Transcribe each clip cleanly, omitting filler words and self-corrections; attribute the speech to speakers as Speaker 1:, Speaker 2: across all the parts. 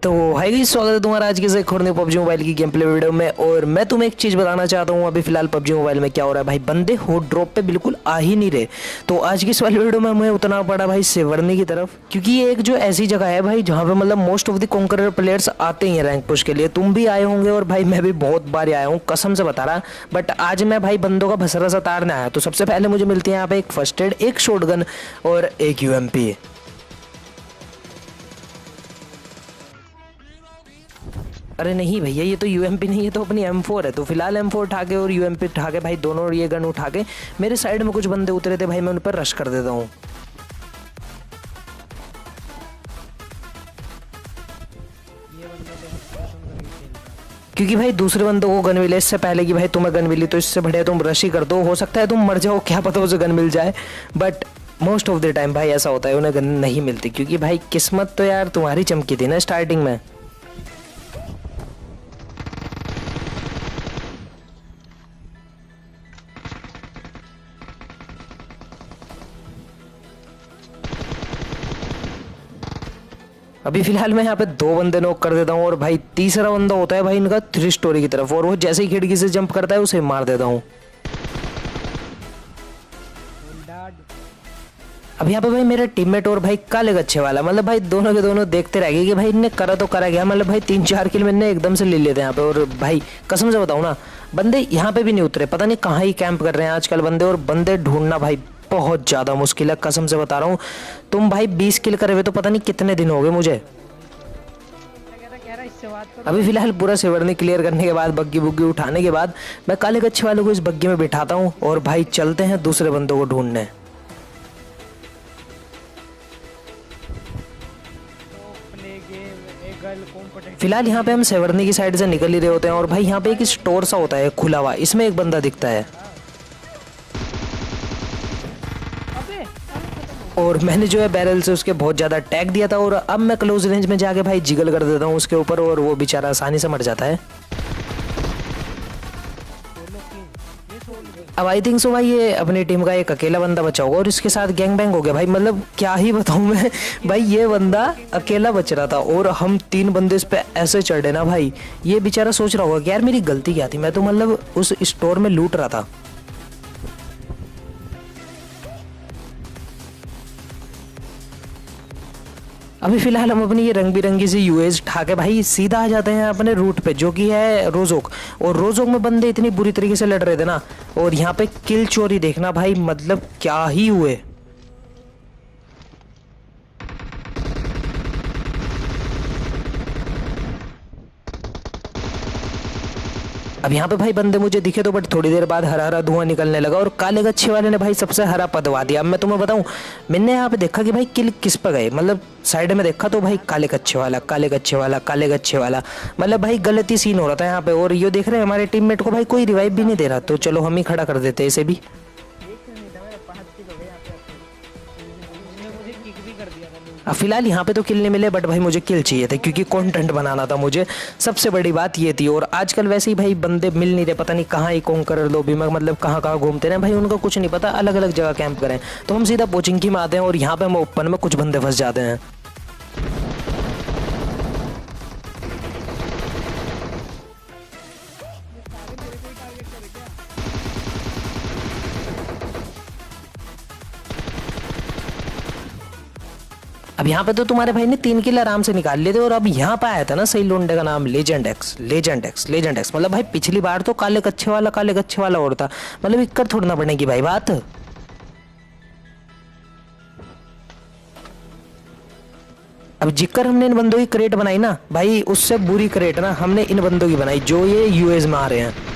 Speaker 1: तो hi guys, स्वागत है तुम्हारा आज के एक और नए पबजी मोबाइल की गेम प्ले वीडियो में। और मैं तुम्हें एक चीज़ बताना चाहता हूँ, अभी फिलहाल पबजी मोबाइल में क्या हो रहा है भाई, बंदे हॉट ड्रॉप पे बिल्कुल आ ही नहीं रहे। तो आज की इस वाली वीडियो में हमें उतना पड़ा भाई सेवर्नी की तरफ, क्योंकि ये एक जो ऐसी जगह है भाई जहाँ पे मतलब most of the conqueror players आते ही हैं रैंक पुश के लिए। तुम भी आए होंगे और भाई मैं भी बहुत बार आया हूँ, कसम से बता रहा। बट आज मैं भाई बंदों का भसरा सा तारने आया। तो सबसे पहले मुझे मिलती है यहाँ पे एक फर्स्ट एड, एक शॉटगन और एक यूएमपी। अरे नहीं भैया, ये तो यूएमपी नहीं, ये तो अपनी M4 है। तो फिलहाल M4 उठा के और यूएमपी उठा के भाई दोनों ये गन उठा के मेरे साइड में कुछ बंदे उतरे थे भाई, मैं उन पर रश कर देता हूँ। क्योंकि भाई दूसरे बंदों को गन मिले इससे पहले कि भाई तुम्हें गन मिली, तो इससे बढ़िया तुम रश ही कर दो। हो सकता है तुम मर जाओ, क्या पता उसे गन मिल जाए। But most of the time भाई ऐसा होता है, उन्हें गन नहीं मिलती। क्योंकि भाई किस्मत तो यार तुम्हारी चमकी थी ना स्टार्टिंग में। अभी फिलहाल मैं यहाँ पे दो बंदे नॉक कर देता हूँ और भाई तीसरा बंदा होता है भाई इनका 3 स्टोरी की तरफ, और वो जैसे ही खिड़की से जंप करता है उसे मार देता हूँ। अब यहाँ पे भाई मेरा टीममेट और भाई काले गच्छे वाला, मतलब भाई दोनों के दोनों देखते रह गए कि भाई इनने करा तो करा गया। मतलब भाई 3-4 किल मैंने एकदम से ले लिए थे यहाँ पे। और भाई कसम से बताऊँ ना, बंदे यहाँ पे भी नहीं उतरे, पता नहीं कहाँ ही कैंप कर रहे हैं आजकल बंदे। और बंदे ढूंढना भाई बहुत ज़्यादा मुश्किल है, कसम से बता रहा हूँ। तुम भाई 20 किल करे हुए तो पता नहीं कितने दिन हो गए मुझे। अभी फिलहाल पूरा सेवर्नी क्लियर करने के बाद, बग्गी बुग्गी उठाने के बाद, मैं काले गच्छे वाले को इस बग्गी में बिठाता हूँ और भाई चलते हैं दूसरे बंदों को ढूंढने। फिलहाल यहाँ पे हम सेवर्नी की साइड से निकल ही रहे होते हैं और भाई यहाँ पे एक स्टोर सा होता है खुला हुआ, इसमें एक बंदा दिखता है। और मैंने जो है बैरल से उसके बहुत ज़्यादा टैग दिया था, और अब मैं क्लोज रेंज में जाके भाई जिगल कर देता हूँ उसके ऊपर, और वो बेचारा आसानी से मर जाता है। अब आई थिंक सो भाई ये अपनी टीम का एक अकेला बंदा बचा होगा और इसके साथ गैंग बैंग हो गया भाई। मतलब क्या ही बताऊं मैं भाई, ये बंदा अकेला बच रहा था और हम 3 बंदे इस पे ऐसे चढ़े ना भाई। ये बेचारा सोच रहा होगा कि यार मेरी गलती क्या थी, मैं तो मतलब उस स्टोर में लूट रहा था। अभी फिलहाल हम अपनी ये रंग बिरंगी सी यूएज उठा के भाई सीधा आ जाते हैं अपने रूट पे, जो कि है रोजोक। और रोजोक में बंदे इतनी बुरी तरीके से लड़ रहे थे ना, और यहाँ पे किल चोरी देखना भाई, मतलब क्या ही हुए। अब यहाँ पे भाई बंदे मुझे दिखे तो, बट थोड़ी देर बाद हरा हरा धुआं निकलने लगा और काले गच्छे वाले ने भाई सबसे हरा पदवा दिया। अब मैं तुम्हें बताऊं, मैंने यहाँ पे देखा कि भाई किल किस पर गए, मतलब साइड में देखा तो भाई काले गच्छे वाला, काले गच्छे वाला, काले गच्छे वाला। मतलब भाई गलत ही सीन हो रहा था यहाँ पे। और ये देख रहे हैं हमारे टीममेट को भाई कोई रिवाइव भी नहीं दे रहा, तो चलो हम ही खड़ा कर देते इसे भी। अब फिलहाल यहाँ पे तो किल नहीं मिले, बट भाई मुझे किल चाहिए थे क्योंकि कंटेंट बनाना था मुझे, सबसे बड़ी बात ये थी। और आजकल वैसे ही भाई बंदे मिल नहीं रहे, पता नहीं कहाँ ही कॉन्करर लॉबी में मतलब कहाँ कहाँ घूमते रहे भाई, उनको कुछ नहीं पता, अलग अलग जगह कैंप करें। तो हम सीधा पोचिंकी में आते हैं और यहाँ पे हम ओपन में कुछ बंदे फंस जाते हैं। अब यहाँ पे तो तुम्हारे भाई ने 3 किल आराम से निकाल लिए थे। और अब यहाँ पे आया था ना सही लोंडे का नाम, legend x, legend x, legend x. मतलब भाई पिछली बार तो काले कच्छे वाला और था, मतलब इक्कर थोड़ना पड़ेगी भाई बात। अब जिक्कर हमने इन बंदों की क्रेट बनाई ना भाई, उससे बुरी क्रेट ना हमने इन बंदों की बनाई जो ये यूएस में आ रहे हैं।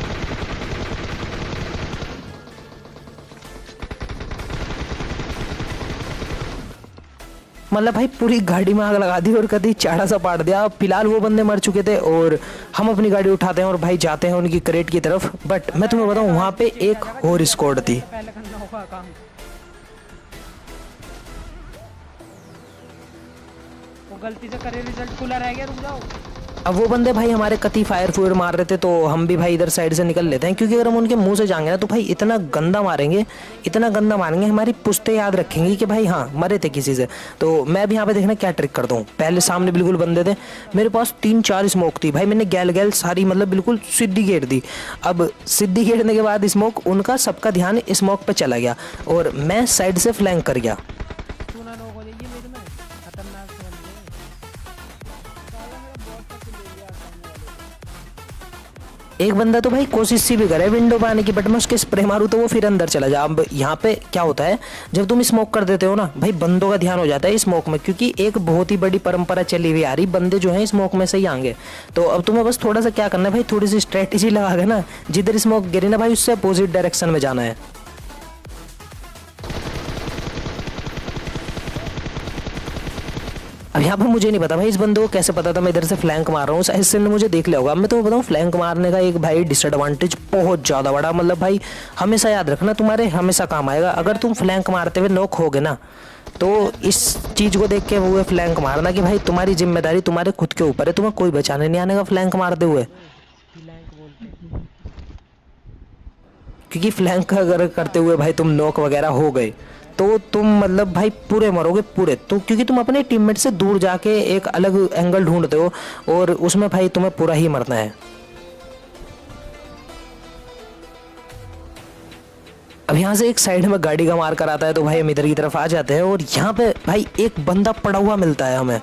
Speaker 1: मतलब भाई पूरी गाड़ी में आग लगा दी और कभी चाड़ा सा पाट दिया। फिलहाल वो बंदे मर चुके थे और हम अपनी गाड़ी उठाते हैं और भाई जाते हैं उनकी क्रेट की तरफ। बट मैं तुम्हें बताऊं, वहां पे एक और स्क्वाड थी।
Speaker 2: वो गलती से करे, रिजल्ट खुला रह गया, रुक जाओ।
Speaker 1: अब वो बंदे भाई हमारे कति फायर फूयर मार रहे थे, तो हम भी भाई इधर साइड से निकल लेते हैं, क्योंकि अगर हम उनके मुंह से जाएंगे ना तो भाई इतना गंदा मारेंगे, इतना गंदा मारेंगे, हमारी पुश्ते याद रखेंगी कि भाई हाँ मरे थे किसी से। तो मैं भी यहाँ पे देखना क्या ट्रिक करता हूँ। पहले सामने बिल्कुल बंदे थे, मेरे पास 3-4 स्मोक थी भाई, मैंने गैल गैल सारी मतलब बिल्कुल सीधी घेर दी। अब सीधी घेरने के बाद स्मोक उनका सबका ध्यान स्मोक पे चला गया और मैं साइड से फ्लैंक कर गया। एक बंदा तो भाई कोशिश सी भी करे विंडो पे आने की, बट मैं उसके स्प्रे मारूं तो वो फिर अंदर चला जा। अब यहाँ पे क्या होता है, जब तुम स्मोक कर देते हो ना भाई, बंदों का ध्यान हो जाता है स्मोक में, क्योंकि एक बहुत ही बड़ी परंपरा चली हुई आ रही, बंदे जो है स्मोक में से ही आएंगे। तो अब तुम्हें बस थोड़ा सा क्या करना है भाई, थोड़ी सी स्ट्रेटेजी लगा के ना, जिधर स्मोक गिरी ना भाई उससे अपोजिट डायरेक्शन में जाना है। अब यहाँ पे मुझे नहीं पता भाई इस बंदे को कैसे पता था मैं इधर से फ्लैंक मार रहा हूँ, शायद इसने मुझे देख लिया होगा। अब मैं तुम्हें बताऊँ फ्लैंक मारने का एक भाई डिसएडवांटेज बहुत ज़्यादा बड़ा, मतलब भाई हमेशा याद रखना, तुम्हारे हमेशा काम आएगा। अगर तुम फ्लैंक मारते हुए नॉक होगे ना, तो इस चीज़ को देख के वो फ्लैंक मारना कि भाई तुम्हारी जिम्मेदारी तुम्हारे खुद के ऊपर है, तुम्हें कोई बचाने नहीं आने का फ्लैंक मारते हुए। क्योंकि फ्लैंक अगर करते हुए भाई तुम नॉक वगैरह हो गए तो तुम मतलब भाई पूरे मरोगे पूरे, तो क्योंकि तुम अपने टीममेट से दूर जाके एक अलग एंगल ढूंढते हो और उसमें भाई तुम्हें पूरा ही मरना है। अब यहाँ से एक साइड में गाड़ी का मार कर आता है, तो भाई हम इधर की तरफ आ जाते हैं और यहाँ पे भाई एक बंदा पड़ा हुआ मिलता है हमें।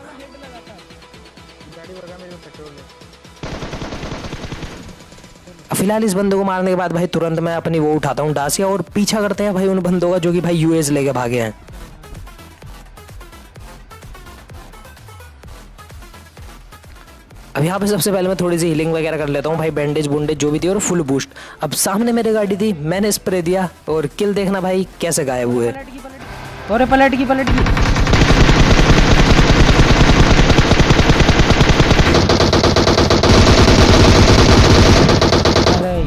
Speaker 1: फिलहाल इस बंदे को मारने के बाद भाई तुरंत मैं अपनी वो उठाता हूँ डासिया और पीछा करते हैं भाई उन बंदों का जो कि भाई यूएस लेके भागे हैं। अब यहाँ पे सबसे पहले मैं थोड़ी सी हीलिंग वगैरह कर लेता हूँ भाई, बैंडेज बुंडेज जो भी थी और फुल बूस्ट। अब सामने मेरे गाड़ी थी, मैंने स्प्रे दिया और किल देखना भाई कैसे गायब हुए।
Speaker 2: और पलट की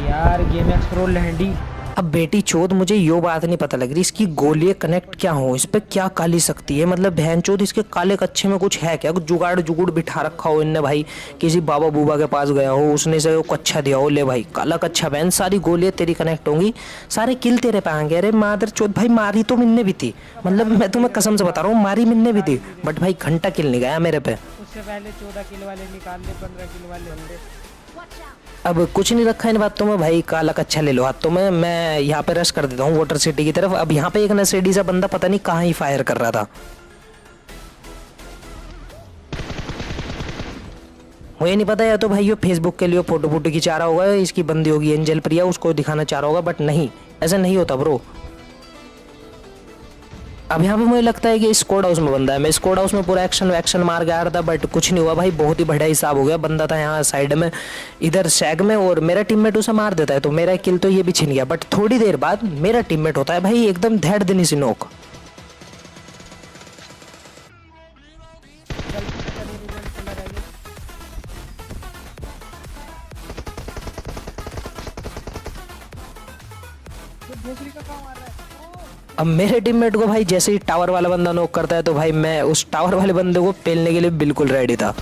Speaker 2: यार गेम एक्सप्रो लैंडी।
Speaker 1: अब बेटी चोद मुझे यो बात नहीं पता लग रही, इसकी गोलियां कनेक्ट क्या हो, इस पे क्या काली सकती है, मतलब बहन चोद इसके काले कच्चे में कुछ है क्या, कुछ जुगाड़ जुगुड़ बिठा रखा हो इनने भाई, किसी बाबा बूबा के पास गया हो उसने से वो कच्चा दिया हो, ले भाई काला कच्चा बहन, सारी गोलियां तेरी कनेक्ट होंगी, सारे किल तेरे पे आएंगे। अरे मादर चोद भाई मारी तो मिलने भी थी, मतलब मैं तुम्हें कसम से बता रहा हूँ मारी मिलने भी थी, बट भाई घंटा किल नहीं गया मेरे पे।
Speaker 2: उससे पहले 14 किल वाले निकाल ले, 15 किल वाले होंगे।
Speaker 1: अब कुछ नहीं रखा इन बातों में भाई, काला कच्चा ले लो हाथों में। मैं यहाँ पे रश कर देता हूँ वाटर सिटी की तरफ। अब यहाँ पे एक नशेड़ी सा बंदा पता नहीं कहाँ ही फायर कर रहा था, मुझे नहीं पता, या तो भाई ये फेसबुक के लिए फोटो फोटो खिंचा रहा होगा, इसकी बंदी होगी एंजल प्रिया, उसको दिखाना चाह रहा होगा, बट नहीं ऐसा नहीं होता ब्रो। अब यहाँ पे मुझे लगता है कि स्क्वाड हाउस में बंदा है, मैं स्क्वाड हाउस में पूरा एक्शन मार के आ रहा था, बट कुछ नहीं हुआ भाई, बहुत ही बढ़िया हिसाब हो गया। बंदा था यहाँ साइड में इधर शैग में और मेरा टीममेट उसे मार देता है, तो मेरा किल तो ये भी छिन गया। बट थोड़ी देर बाद मेरा टीममेट होता है भाई एकदम धैड़ देनी सी नोक। अब मेरे टीममेट को भाई जैसे ही टावर वाला बंदा नॉक करता है, तो भाई मैं उस टावर वाले बंदे को पेलने के लिए बिल्कुल रेडी था।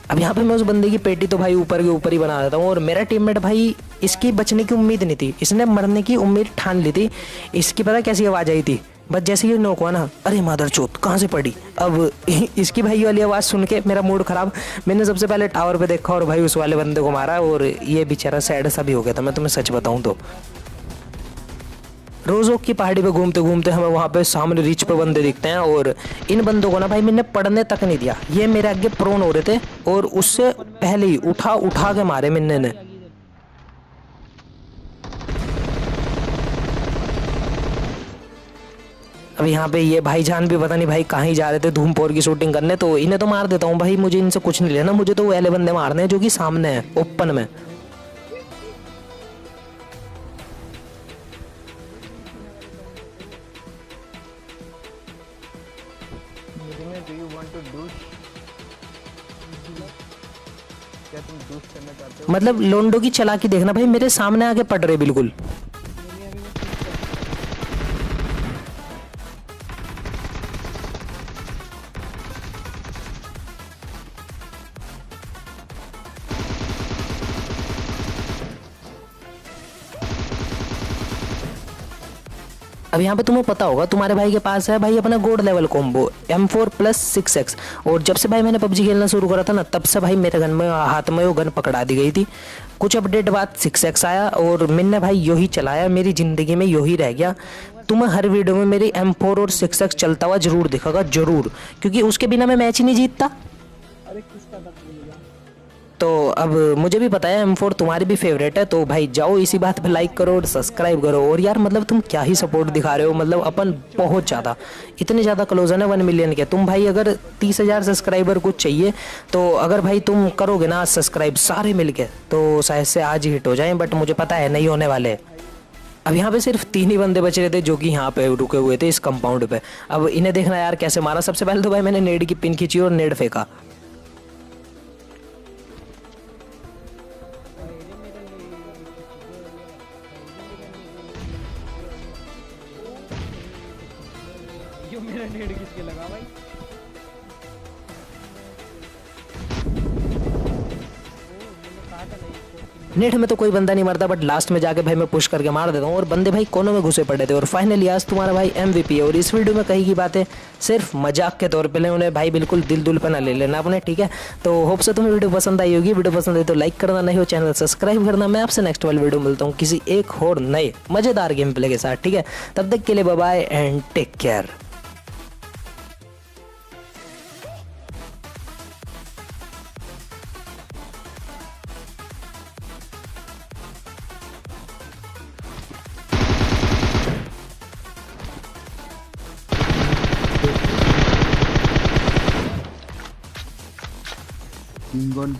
Speaker 1: अब यहाँ पे मैं उस बंदे की पेटी तो भाई ऊपर के ऊपर ही बना देता हूँ, और मेरा टीममेट भाई इसकी बचने की उम्मीद नहीं थी, इसने मरने की उम्मीद ठान ली थी। इसकी पता कैसी आवाज़ आई थी, बस जैसे ये नोक हुआ ना, अरे मादर चोत कहाँ से पड़ी। अब इसकी भाई वाली आवाज़ सुन के मेरा मूड खराब, मैंने सबसे पहले टावर पे देखा और भाई उस वाले बंदे को मारा, और ये बेचारा सैड सा भी हो गया था, मैं तुम्हें सच बताऊँ तो। रोज़ों की पहाड़ी पे घूमते घूमते हमें वहाँ पे सामने रीच पे बंदे दिखते हैं, और इन बंदों को ना भाई मैंने पढ़ने तक नहीं दिया, ये मेरे आगे प्रोन हो रहे थे और उससे पहले ही उठा के मारे मिन्ने ने। अब यहाँ पे ये भाईजान भी पता नहीं भाई कहाँ ही जा रहे थे धूमपोर की शूटिंग करने, तो इन्हें तो मार देता हूँ भाई, मुझे इनसे कुछ नहीं लेना, मुझे तो वो वाले बंदे मारने हैं जो कि सामने है ओपन में। मतलब लोंडो की चालाकी देखना भाई, मेरे सामने आके पड़ रहे बिल्कुल। अब यहाँ पे तुम्हें पता होगा तुम्हारे भाई के पास है भाई अपना gold level combo M4 plus 6x। और जब से भाई मैंने पबजी खेलना शुरू करा था ना तब से भाई मेरे गन में हाथ में वो गन पकड़ा दी गई थी। कुछ अपडेट बाद 6x आया और मैंने भाई यो ही चलाया, मेरी ज़िंदगी में यो ही रह गया। तुम्हें हर वीडियो में मेरी M4 और 6x चलता हुआ जरूर दिखेगा, जरूर, क्योंकि उसके बिना मैं मैच ही नहीं जीतता।
Speaker 2: अरे किसका दम मिलेगा।
Speaker 1: तो अब मुझे भी पता है M4 तुम्हारी भी फेवरेट है, तो भाई जाओ इसी बात पे लाइक करो और सब्सक्राइब करो। और यार मतलब तुम क्या ही सपोर्ट दिखा रहे हो, मतलब अपन बहुत ज़्यादा, इतने ज़्यादा क्लोज है ना 1 मिलियन के। तुम भाई अगर 30,000 सब्सक्राइबर कुछ चाहिए तो अगर भाई तुम करोगे ना सब्सक्राइब सारे मिल के तो शायद से आज ही हिट हो जाए, बट मुझे पता है नहीं होने वाले। अब यहाँ पे सिर्फ 3 ही बंदे बच रहे थे जो कि यहाँ पे रुके हुए थे इस कंपाउंड पे। अब इन्हें देखना यार कैसे मारा। सबसे पहले तो भाई मैंने नेड की पिन खींची और नेड फेंका।
Speaker 2: यो मेरा नेड किसके लगा भाई।
Speaker 1: नेट में तो कोई बंदा नहीं मरता, बट लास्ट में जाके भाई मैं पुश करके मार देता हूँ और बंदे भाई कोनों में घुसे पड़े थे। और फाइनली आज तुम्हारा भाई MVP है। और इस वीडियो में कही की बातें सिर्फ मजाक के तौर पे ले, उन्हें भाई बिल्कुल दिल पे ना ले लेना अपने, ठीक है। तो होप से तुम्हें वीडियो पसंद आई होगी। वीडियो पसंद आई तो लाइक करना, नहीं हो चैनल सब्सक्राइब करना। मैं आपसे नेक्स्ट वाली वीडियो मिलता हूँ किसी एक और नए मजेदार गेम प्ले के साथ, ठीक है। तब तक के लिए bye bye and take care.
Speaker 3: Bingon.